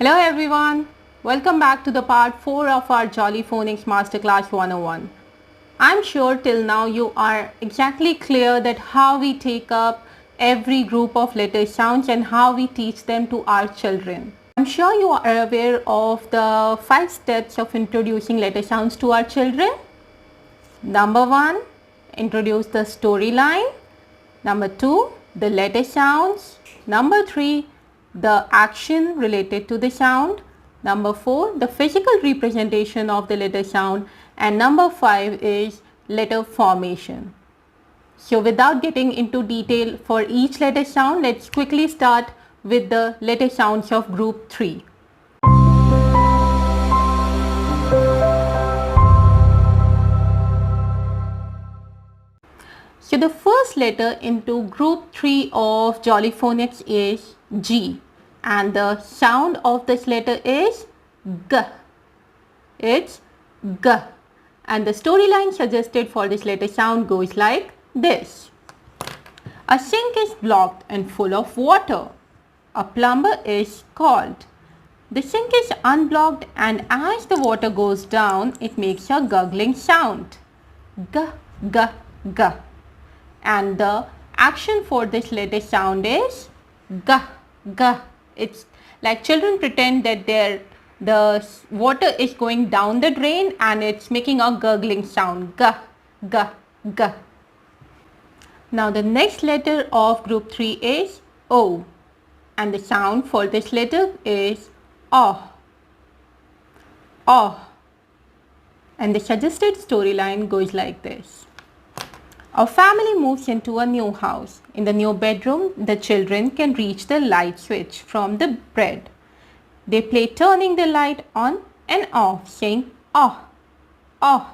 Hello everyone, welcome back to the part 4 of our Jolly Phonics Masterclass 101. I'm sure till now you are exactly clear that how we take up every group of letter sounds and how we teach them to our children. I'm sure you are aware of the 5 steps of introducing letter sounds to our children. Number 1, introduce the storyline. Number 2, the letter sounds. Number 3, the action related to the sound. Number 4, the physical representation of the letter sound. And number 5 is letter formation. So without getting into detail for each letter sound, let's quickly start with the letter sounds of group 3. So the first letter into group 3 of Jolly Phonics is G, and the sound of this letter is G. It's G, and the storyline suggested for this letter sound goes like this. A sink is blocked and full of water. A plumber is called. The sink is unblocked, and as the water goes down, it makes a gurgling sound. G, G, G. And the action for this letter sound is G, G. It's like children pretend that the water is going down the drain and it's making a gurgling sound. G, G, G. Now the next letter of group 3 is O, and the sound for this letter is O, O. And the suggested storyline goes like this. A family moves into a new house. In the new bedroom, the children can reach the light switch from the bed. They play turning the light on and off, saying "oh, oh"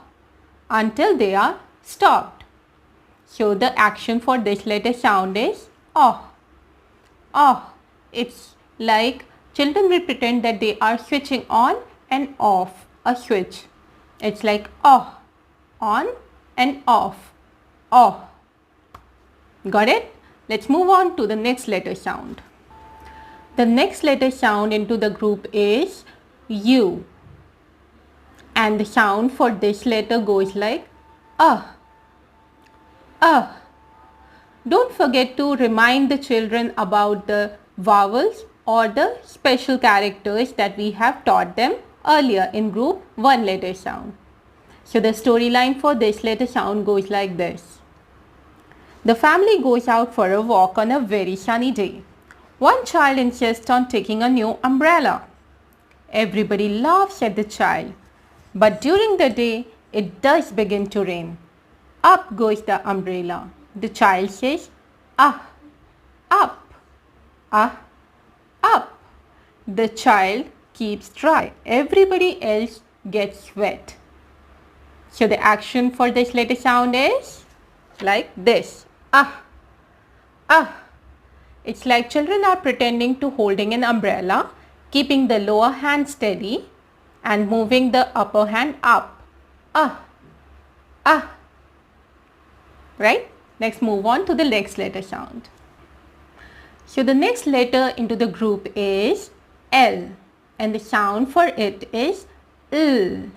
until they are stopped. So the action for this letter sound is "oh, oh." It's like children will pretend that they are switching on and off a switch. It's like "oh," on and off. Oh. Got it? Let's move on to the next letter sound. The next letter sound into the group is U, and the sound for this letter goes like Don't forget to remind the children about the vowels or the special characters that we have taught them earlier in group 1 letter sound. So the storyline for this letter sound goes like this. The family goes out for a walk on a very sunny day. One child insists on taking a new umbrella. Everybody laughs at the child, but during the day it does begin to rain. Up goes the umbrella. The child says, up, up. The child keeps dry. Everybody else gets wet. So the action for this letter sound is like this. It's like children are pretending to holding an umbrella, keeping the lower hand steady and moving the upper hand up. Right? Let's move on to the next letter sound. So the next letter into the group is L, and the sound for it is L.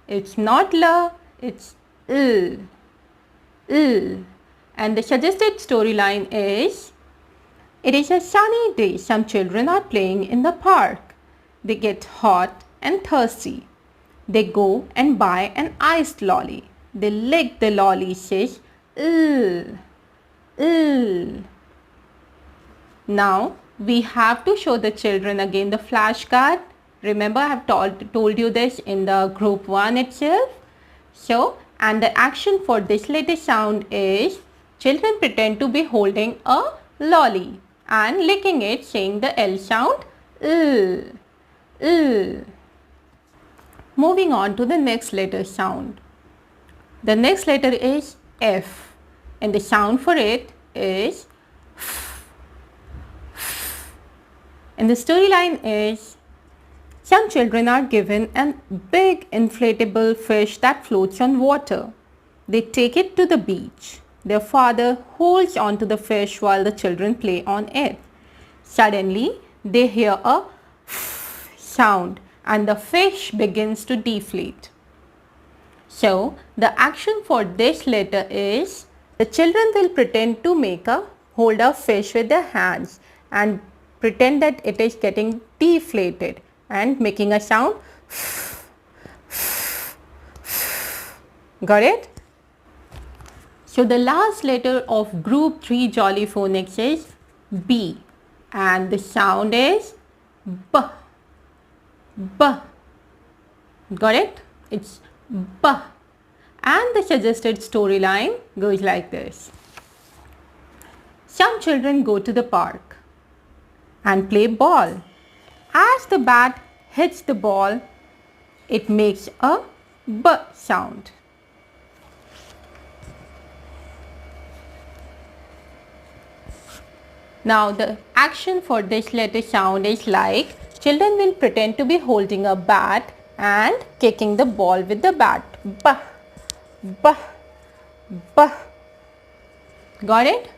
It's not L, it's L. L. And the suggested storyline is, it is a sunny day. Some children are playing in the park. They get hot and thirsty. They go and buy an iced lolly. They lick the lolly, says, "Ugh, ugh." Now we have to show the children again the flashcard. Remember, I have told you this in the group 1 itself. So, and the action for this letter sound is, children pretend to be holding a lolly and licking it, saying the L sound, L, L. Moving on to the next letter sound. The next letter is F, and the sound for it is F, F. And the storyline is, some children are given a big inflatable fish that floats on water. They take it to the beach. Their father holds onto the fish while the children play on it. Suddenly, they hear a sound and the fish begins to deflate. So the action for this letter is the children will pretend to hold a fish with their hands and pretend that it is getting deflated and making a sound. Got it? So the last letter of group 3 Jolly Phonics is B and the sound is B. B. Got it? It's B. And the suggested storyline goes like this. Some children go to the park and play ball. As the bat hits the ball, it makes a B sound. Now the action for this letter sound is like children will pretend to be holding a bat and kicking the ball with the bat. B, B, B. Got it?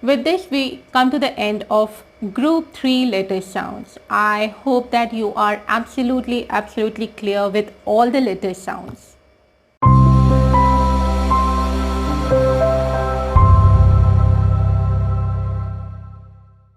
With this we come to the end of group 3 letter sounds. I hope that you are absolutely clear with all the letter sounds.